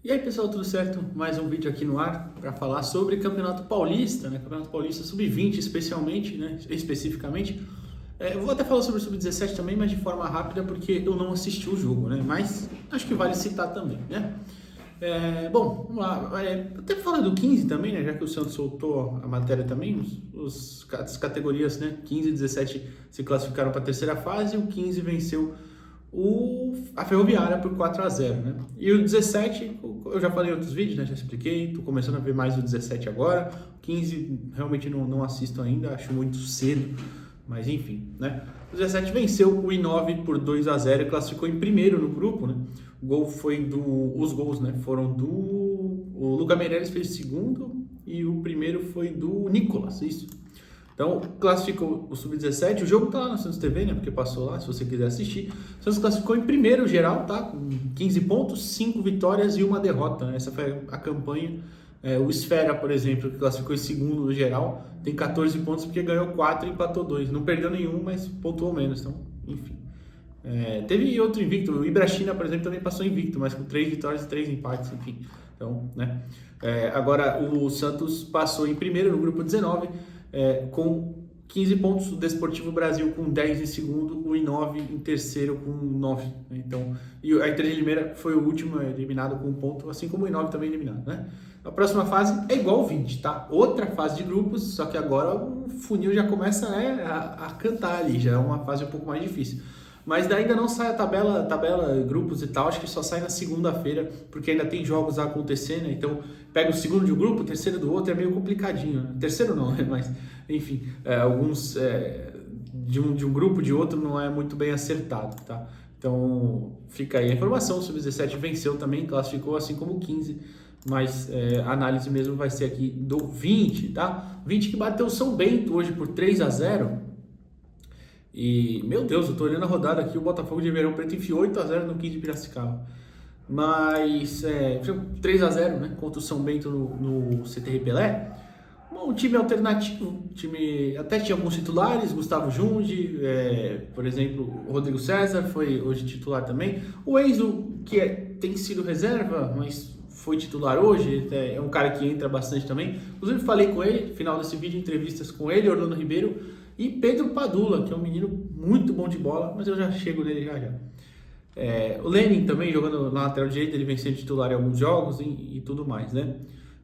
E aí pessoal, tudo certo? Mais um vídeo aqui no ar para falar sobre Campeonato Paulista, né? Campeonato Paulista Sub-20 especialmente, né? Especificamente. Eu vou até falar sobre o Sub-17 também, mas de forma rápida porque eu não assisti o jogo, né? Mas acho que vale citar também, né? Bom, vamos lá. Até falar do 15 também, né? Já que o Santos soltou a matéria também, as categorias, né? 15 e 17 se classificaram para a terceira fase e o 15 venceu a Ferroviária por 4-0, né? E o 17, eu já falei em outros vídeos, né? Já expliquei, tô começando a ver mais o 17 agora. O 15 realmente não assisto ainda, acho muito cedo, mas enfim, né? O 17 venceu o I9 por 2-0 e classificou em primeiro no grupo, né? Os gols, né? Foram o Luca Meireles fez o segundo e o primeiro foi do Nicolas, isso. Então, classificou o Sub-17, o jogo tá lá na Santos TV, né, porque passou lá, se você quiser assistir. O Santos classificou em primeiro geral, tá, com 15 pontos, 5 vitórias e uma derrota, né? Essa foi a campanha. O Esfera, por exemplo, que classificou em segundo no geral, tem 14 pontos porque ganhou 4 e empatou 2. Não perdeu nenhum, mas pontuou menos, então, enfim. Teve outro invicto, o Ibrachina, por exemplo, também passou invicto, mas com 3 vitórias e 3 empates, enfim. Então, né. Agora, o Santos passou em primeiro no grupo 19, com 15 pontos, o Desportivo Brasil com 10 em segundo, o I9 em terceiro com 9. Né? Então, e a Inter de Limeira foi o último eliminado com 1 ponto, assim como o I9 também eliminado. Né? A próxima fase é igual ao 20, tá? Outra fase de grupos, só que agora o funil já começa, né, a cantar ali, já é uma fase um pouco mais difícil. Mas ainda não sai a tabela, grupos e tal, acho que só sai na segunda-feira, porque ainda tem jogos a acontecer, né? Então, pega o segundo de um grupo, o terceiro do outro, é meio complicadinho, né? Terceiro não, né? Mas, enfim, alguns de um grupo de outro não é muito bem acertado, tá? Então, fica aí a informação, o Sub-17 venceu também, classificou assim como o 15, mas a análise mesmo vai ser aqui do 20, tá? 20 que bateu o São Bento hoje por 3-0. E, meu Deus, eu tô olhando a rodada aqui, o Botafogo de Ribeirão Preto enfiou 8-0 no 15 de Piracicaba. Mas, 3-0, né, contra o São Bento no CTR Pelé. Bom, um time alternativo, time até tinha alguns titulares, Gustavo Junge, por exemplo, o Rodrigo César foi hoje titular também. O Enzo, que tem sido reserva, mas foi titular hoje, é um cara que entra bastante também. Inclusive falei com ele, no final desse vídeo, entrevistas com ele, Orlando Ribeiro e Pedro Padula, que é um menino muito bom de bola, mas eu já chego nele já. O Lenin também jogando na lateral direita, ele vem sendo titular em alguns jogos e tudo mais, né?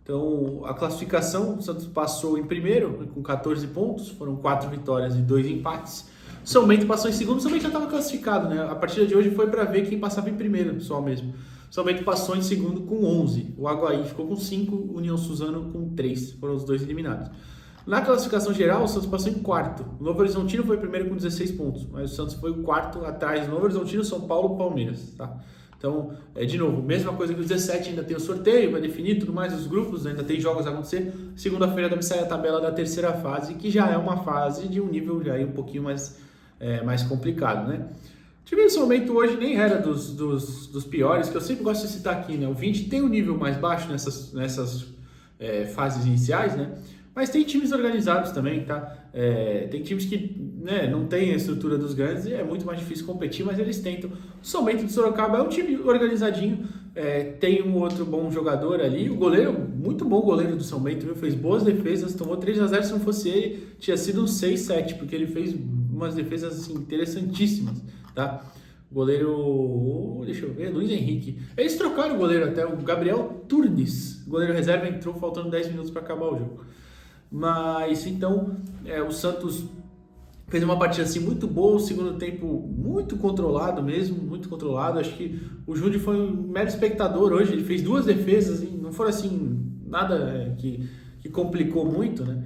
Então, a classificação, o Santos passou em primeiro, com 14 pontos, foram 4 vitórias e 2 empates. O São Bento passou em segundo, o São Bento já estava classificado, né? A partida de hoje foi para ver quem passava em primeiro, só mesmo. O São Bento passou em segundo com 11, o Aguaí ficou com 5, o União Suzano com 3, foram os dois eliminados. Na classificação geral, o Santos passou em quarto. O Novo Horizontino foi primeiro com 16 pontos, mas o Santos foi o quarto atrás do Novo Horizontino, São Paulo e Palmeiras, tá? Então, de novo, mesma coisa que o 17, ainda tem o sorteio, vai definir tudo mais, os grupos, ainda tem jogos a acontecer. Segunda-feira deve sair a tabela da terceira fase, que já é uma fase de um nível já um pouquinho mais complicado, né? O time do São Bento hoje nem era dos piores, que eu sempre gosto de citar aqui, né? O 20 tem um nível mais baixo nessas fases iniciais, né? Mas tem times organizados também, tá? Tem times que, né, não tem a estrutura dos grandes e é muito mais difícil competir, mas eles tentam. O São Bento de Sorocaba é um time organizadinho, tem um outro bom jogador ali. O goleiro, muito bom goleiro do São Bento, viu? Fez boas defesas, tomou 3-0, se não fosse ele, tinha sido um 6-7, porque ele fez umas defesas assim, interessantíssimas, tá? Goleiro, deixa eu ver, Luiz Henrique. Eles trocaram o goleiro até, o Gabriel Turnes, goleiro reserva, entrou faltando 10 minutos para acabar o jogo. Mas então o Santos fez uma partida assim muito boa, o segundo tempo muito controlado mesmo, muito controlado. Acho que o Júnior foi um mero espectador hoje, ele fez 2 defesas, não foram assim nada que complicou muito, né?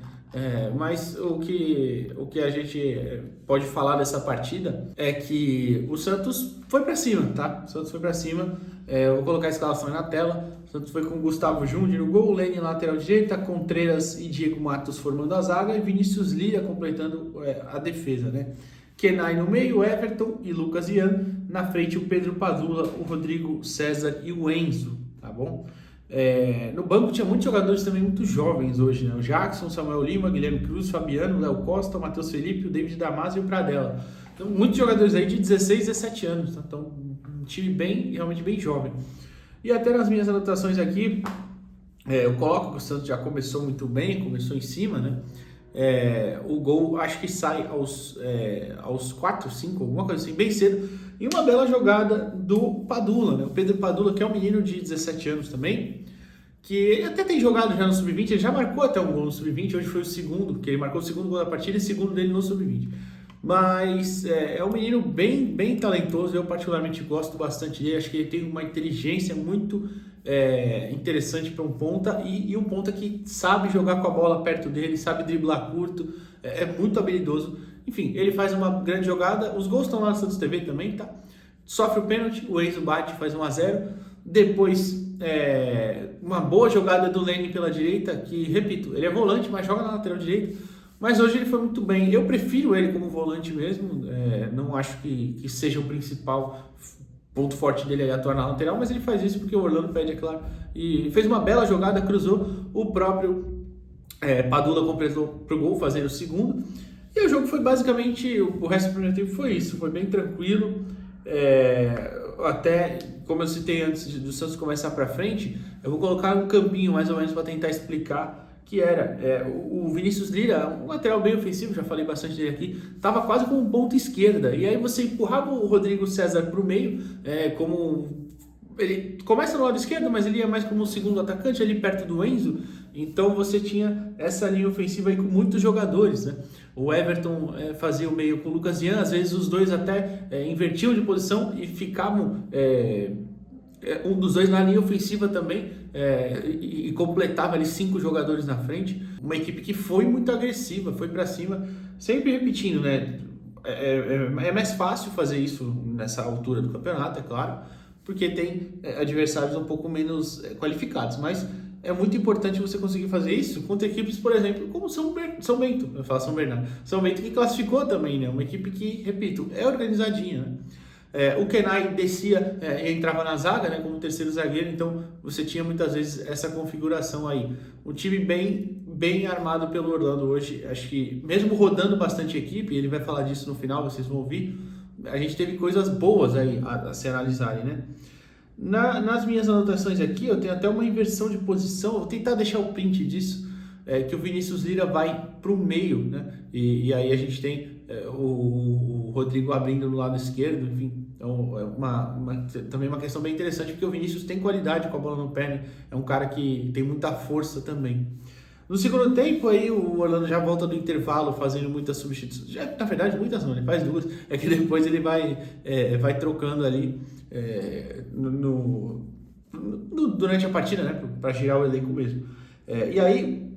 Mas o que a gente pode falar dessa partida é que o Santos foi para cima, tá? O Santos foi para cima. Eu vou colocar a escalação aí na tela. O Santos foi com Gustavo Júnior no gol, Lenin lateral direita, Contreras e Diego Matos formando a zaga e Vinícius Lira completando a defesa, né? Kenai no meio, Everton e Lucas Ian. Na frente o Pedro Padula, o Rodrigo César e o Enzo, tá bom? No banco tinha muitos jogadores também muito jovens hoje, né? O Jackson, Samuel Lima, Guilherme Cruz, Fabiano, Léo Costa, Matheus Felipe, o David Damasio e o Pradella. Então, muitos jogadores aí de 16, 17 anos, tá? Então, um time realmente bem jovem. E até nas minhas anotações aqui, eu coloco que o Santos já começou muito bem, começou em cima, né? O gol acho que sai aos 4, 5, alguma coisa assim, bem cedo. E uma bela jogada do Padula, né? O Pedro Padula, que é um menino de 17 anos também, que ele até tem jogado já no Sub-20, ele já marcou até um gol no Sub-20, hoje foi o segundo, que ele marcou o segundo gol da partida e o segundo dele no Sub-20. Mas é um menino bem talentoso, eu particularmente gosto bastante dele, acho que ele tem uma inteligência muito interessante para um ponta e um ponta que sabe jogar com a bola perto dele, sabe driblar curto, é muito habilidoso. Enfim, ele faz uma grande jogada, os gols estão lá no Santos TV também, tá? Sofre o pênalti, o Enzo bate, faz 1-0. Depois, uma boa jogada do Lene pela direita, que, repito, ele é volante, mas joga na lateral direita. Mas hoje ele foi muito bem. Eu prefiro ele como volante mesmo, não acho que seja o principal ponto forte dele aí atuar na lateral, mas ele faz isso porque o Orlando pede, é claro. E fez uma bela jogada, cruzou, o próprio Padula completou pro gol, fazendo o segundo. E o jogo foi basicamente, o resto do primeiro tempo foi isso, foi bem tranquilo. Até, como eu citei antes do Santos começar para frente, eu vou colocar um campinho mais ou menos para tentar explicar, que era o Vinícius Lira, um lateral bem ofensivo, já falei bastante dele aqui, estava quase com um ponto esquerda, e aí você empurrava o Rodrigo César para o meio, ele começa no lado esquerdo, mas ele ia mais como um segundo atacante, ali perto do Enzo, então você tinha essa linha ofensiva aí com muitos jogadores, né? O Everton fazia o meio com o Lucas Ian, às vezes os dois até invertiam de posição e ficavam um dos dois na linha ofensiva também, e completava ali 5 jogadores na frente. Uma equipe que foi muito agressiva, foi para cima, sempre repetindo, né? É mais fácil fazer isso nessa altura do campeonato, é claro, porque tem adversários um pouco menos qualificados, mas é muito importante você conseguir fazer isso contra equipes, por exemplo, como São Bento, eu falo São Bernardo, São Bento que classificou também, né? Uma equipe que, repito, é organizadinha, né? O Kenai descia e entrava na zaga, né, como terceiro zagueiro, então você tinha muitas vezes essa configuração aí. Um time bem armado pelo Orlando hoje, acho que mesmo rodando bastante equipe, ele vai falar disso no final, vocês vão ouvir, a gente teve coisas boas aí a se analisarem, né? Nas minhas anotações aqui, eu tenho até uma inversão de posição, vou tentar deixar o print disso, que o Vinícius Lira vai para o meio, né? E aí a gente tem o Rodrigo abrindo no lado esquerdo, enfim, então também uma questão bem interessante, porque o Vinícius tem qualidade com a bola no pé, né? É um cara que tem muita força também. No segundo tempo, aí o Orlando já volta do intervalo fazendo muitas substituições, na verdade muitas não, ele faz 2, é que depois ele vai trocando ali durante a partida, né, para girar o elenco mesmo. E aí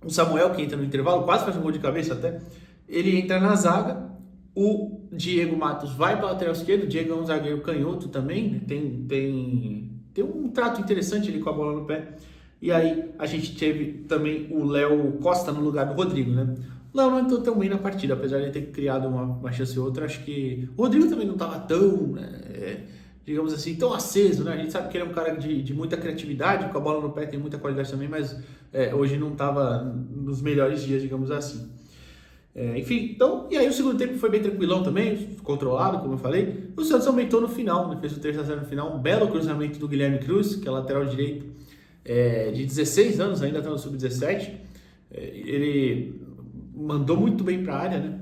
o Samuel, que entra no intervalo, quase faz um gol de cabeça até, ele entra na zaga, o Diego Matos vai para a lateral esquerda, o Diego é um zagueiro canhoto também, né? Tem um trato interessante ali com a bola no pé. E aí a gente teve também o Léo Costa no lugar do Rodrigo, né? O Léo não entrou tão bem na partida, apesar de ele ter criado uma chance ou outra, acho que o Rodrigo também não estava tão, digamos assim, tão aceso, né? A gente sabe que ele é um cara de muita criatividade, com a bola no pé tem muita qualidade também, mas hoje não estava nos melhores dias, digamos assim. Enfim, então, e aí o segundo tempo foi bem tranquilão também, controlado, como eu falei. O Santos aumentou no final, né? Fez o 3-0 no final, um belo cruzamento do Guilherme Cruz, que é lateral direito, de 16 anos, ainda está no sub-17. Ele mandou muito bem para a área, né?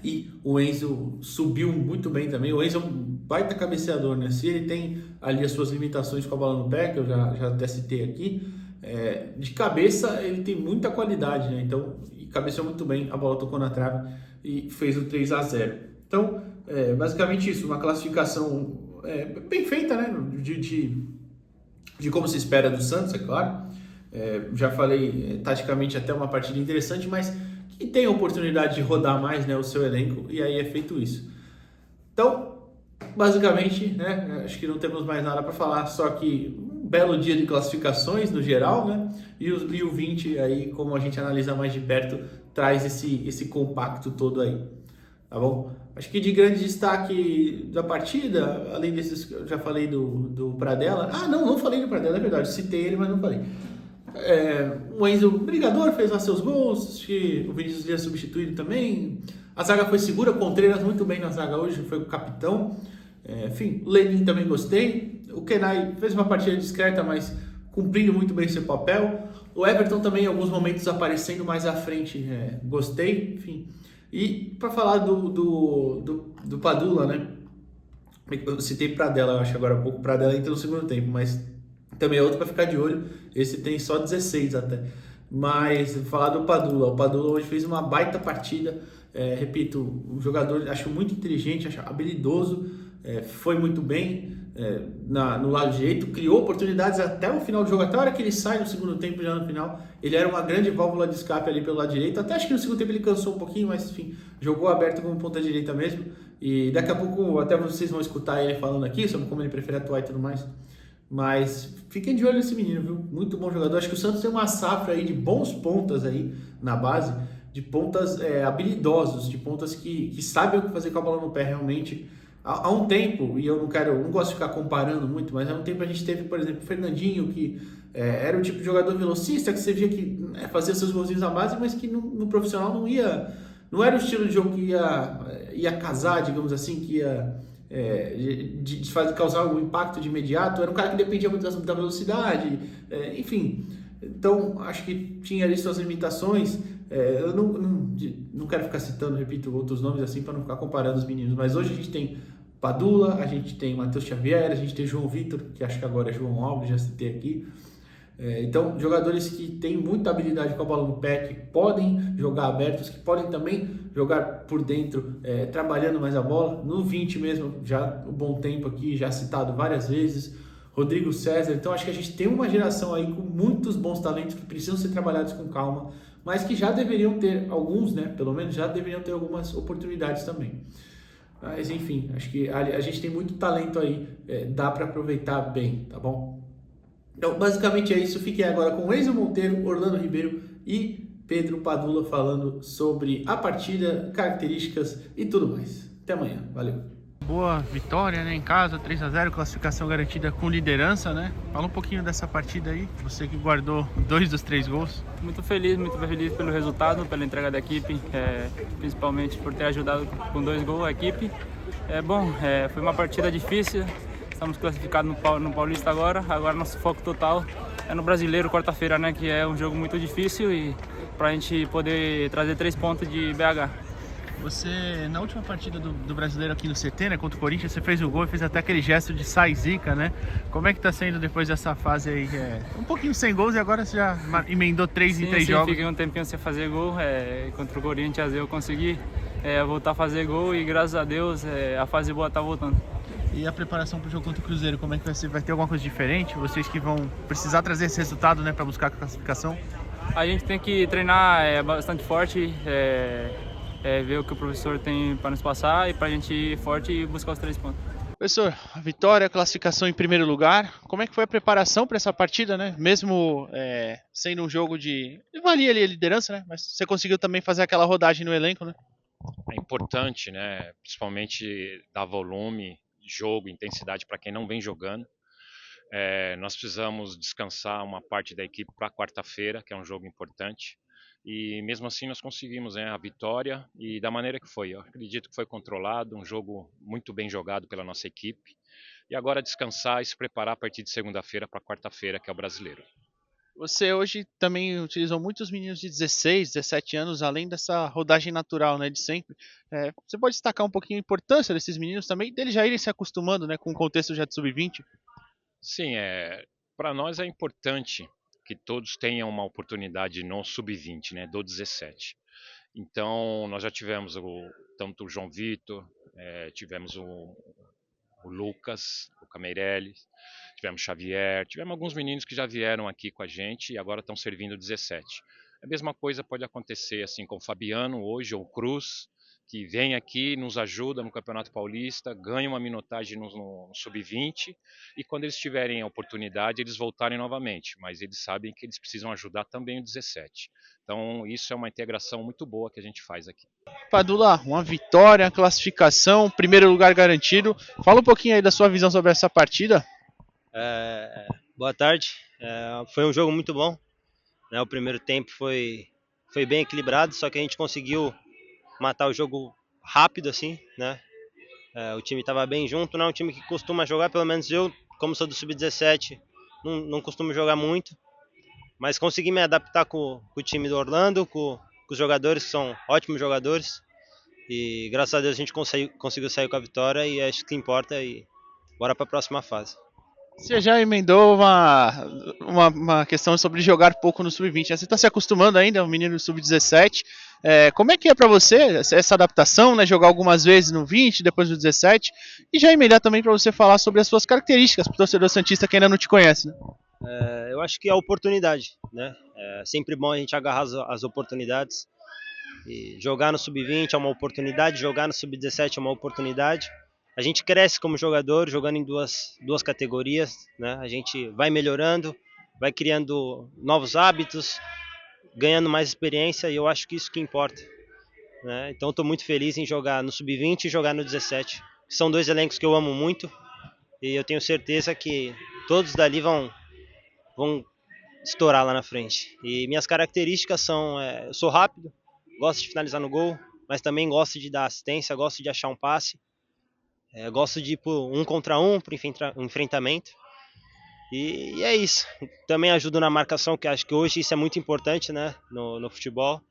E o Enzo subiu muito bem também. O Enzo é um baita cabeceador, né? Se ele tem ali as suas limitações com a bola no pé, que eu já até citei aqui, de cabeça ele tem muita qualidade, né? Então, cabeceou muito bem, a bola tocou na trave e fez o 3-0. Então, basicamente isso, uma classificação bem feita, né? De como se espera do Santos, é claro. Já falei, taticamente até uma partida interessante, mas que tem a oportunidade de rodar mais, né, o seu elenco, e aí é feito isso. Então, basicamente, né, acho que não temos mais nada para falar, só que um belo dia de classificações no geral, né, e o 20 aí, como a gente analisa mais de perto, traz esse compacto todo aí, tá bom? Acho que de grande destaque da partida, além desses que eu já falei do Pradella, não falei do Pradella, é verdade, citei ele, mas não falei. O Enzo Brigador fez lá seus gols, acho que o Vinícius Lira substituído também, a zaga foi segura, o Contreiras muito bem na zaga hoje, foi o capitão, enfim, o Lenin também gostei, O Kenai fez uma partida discreta, mas cumprindo muito bem seu papel. O Everton também em alguns momentos aparecendo mais à frente, gostei, enfim. E para falar do Padula, né? Eu citei Pradella, eu acho agora há pouco. Pradella entra no segundo tempo, mas também é outro para ficar de olho. Esse tem só 16 até. Mas falar do Padula. O Padula hoje fez uma baita partida. Repito, um jogador acho muito inteligente, acho habilidoso. Foi muito bem no lado direito, criou oportunidades até o final do jogo, até a hora que ele sai no segundo tempo, já no final. Ele era uma grande válvula de escape ali pelo lado direito. Até acho que no segundo tempo ele cansou um pouquinho, mas enfim, jogou aberto como ponta direita mesmo. E daqui a pouco até vocês vão escutar ele falando aqui sobre como ele prefere atuar e tudo mais. Mas fiquem de olho nesse menino, viu? Muito bom jogador. Acho que o Santos tem uma safra aí de bons pontas aí na base, de pontas habilidosos, de pontas que sabem o que fazer com a bola no pé realmente. Há um tempo, e eu não gosto de ficar comparando muito, mas há um tempo a gente teve, por exemplo, o Fernandinho, que era o tipo de jogador velocista, que você via que fazia seus golzinhos na base, mas que no profissional não era o estilo de jogo que ia casar, digamos assim, que ia causar algum impacto de imediato. Era um cara que dependia muito da velocidade, enfim. Então, acho que tinha ali suas limitações. Eu não quero ficar citando, repito, outros nomes assim para não ficar comparando os meninos, mas hoje a gente tem Padula, a gente tem Matheus Xavier, a gente tem João Vitor, que acho que agora é João Alves, já citei aqui. Então, jogadores que têm muita habilidade com a bola no pé, que podem jogar abertos, que podem também jogar por dentro, trabalhando mais a bola. No 20 mesmo, já um bom tempo aqui, já citado várias vezes. Rodrigo César. Então, acho que a gente tem uma geração aí com muitos bons talentos que precisam ser trabalhados com calma, mas que já deveriam ter, alguns, né, pelo menos já deveriam ter algumas oportunidades também. Mas, enfim, acho que a gente tem muito talento aí, dá para aproveitar bem, tá bom? Então, basicamente é isso. Fiquem agora com Enzo Monteiro, Orlando Ribeiro e Pedro Padula falando sobre a partida, características e tudo mais. Até amanhã. Valeu. Boa vitória, né, em casa, 3-0, classificação garantida com liderança, né? Fala um pouquinho dessa partida aí, você que guardou 2 dos 3 gols. Muito feliz pelo resultado, pela entrega da equipe, principalmente por ter ajudado com 2 gols a equipe. Foi uma partida difícil, estamos classificados no Paulista agora nosso foco total é no Brasileiro, quarta-feira, né, que é um jogo muito difícil e para a gente poder trazer 3 pontos de BH. Você, na última partida do Brasileiro aqui no CT, né, contra o Corinthians, você fez o gol e fez até aquele gesto de sai zica, né? Como é que tá sendo depois dessa fase aí? Um pouquinho sem gols e agora você já emendou 3 em 3 jogos. Fiquei um tempinho sem fazer gol, contra o Corinthians eu consegui voltar a fazer gol e graças a Deus a fase boa tá voltando. E a preparação para o jogo contra o Cruzeiro, como é que vai ser? Vai ter alguma coisa diferente? Vocês que vão precisar trazer esse resultado, né, para buscar a classificação? A gente tem que treinar bastante forte, ver o que o professor tem para nos passar e para a gente ir forte e buscar os 3 pontos. Professor, a vitória, a classificação em primeiro lugar, como é que foi a preparação para essa partida, né? Mesmo sendo um jogo de valia ali a liderança, né? Mas você conseguiu também fazer aquela rodagem no elenco, né? É importante, né? Principalmente dar volume, jogo, intensidade para quem não vem jogando. Nós precisamos descansar uma parte da equipe para quarta-feira, que é um jogo importante. E mesmo assim nós conseguimos, né, a vitória e da maneira que foi. Eu acredito que foi controlado, um jogo muito bem jogado pela nossa equipe. E agora descansar e se preparar a partir de segunda-feira para quarta-feira, que é o Brasileiro. Você hoje também utilizou muitos meninos de 16, 17 anos, além dessa rodagem natural, né, de sempre. Você pode destacar um pouquinho a importância desses meninos também, deles já irem se acostumando, né, com o contexto já de sub-20? Sim, para nós é importante que todos tenham uma oportunidade no sub-20, né, do 17. Então, nós já tivemos tanto o João Vitor, tivemos o Lucas, o Cameirelles, tivemos Xavier, tivemos alguns meninos que já vieram aqui com a gente e agora estão servindo o 17. A mesma coisa pode acontecer assim com o Fabiano hoje, ou o Cruz, que vem aqui, nos ajuda no Campeonato Paulista, ganha uma minutagem no Sub-20 e quando eles tiverem a oportunidade, eles voltarem novamente, mas eles sabem que eles precisam ajudar também o 17. Então isso é uma integração muito boa que a gente faz aqui. Padula, uma vitória, classificação, primeiro lugar garantido. Fala um pouquinho aí da sua visão sobre essa partida. Boa tarde, foi um jogo muito bom, né? O primeiro tempo foi bem equilibrado, só que a gente conseguiu matar o jogo rápido assim, né? O time estava bem junto, não é um time que costuma jogar, pelo menos eu como sou do Sub-17, não costumo jogar muito, mas consegui me adaptar com o time do Orlando, com os jogadores que são ótimos jogadores, e graças a Deus a gente conseguiu sair com a vitória e acho que importa e bora para a próxima fase. Você já emendou uma questão sobre jogar pouco no Sub-20, né? Você está se acostumando ainda, um menino do Sub-17. Como é que é para você essa adaptação, né? Jogar algumas vezes no 20, depois no 17, e já emendar também para você falar sobre as suas características para o torcedor santista que ainda não te conhece, né? Eu acho que é a oportunidade, né? É sempre bom a gente agarrar as oportunidades. E jogar no Sub-20 é uma oportunidade, jogar no Sub-17 é uma oportunidade. A gente cresce como jogador, jogando em duas categorias, né? A gente vai melhorando, vai criando novos hábitos, ganhando mais experiência e eu acho que isso que importa, né? Então estou muito feliz em jogar no Sub-20 e jogar no 17. São dois elencos que eu amo muito e eu tenho certeza que todos dali vão estourar lá na frente. E minhas características são, eu sou rápido, gosto de finalizar no gol, mas também gosto de dar assistência, gosto de achar um passe, gosto de ir por 1 contra 1, por enfrentamento. E é isso. Também ajudo na marcação, que acho que hoje isso é muito importante, né, no futebol.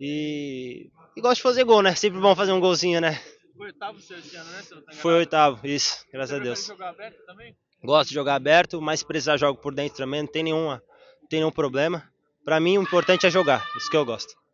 E gosto de fazer gol, né? Sempre bom fazer um golzinho, né? Foi oitavo seu esse ano, né? Você não tá Foi oitavo, isso, graças a Deus. jogar aberto também? Gosto de jogar aberto, mas se precisar jogo por dentro também, não tem nenhum problema. Pra mim o importante é jogar, isso que eu gosto.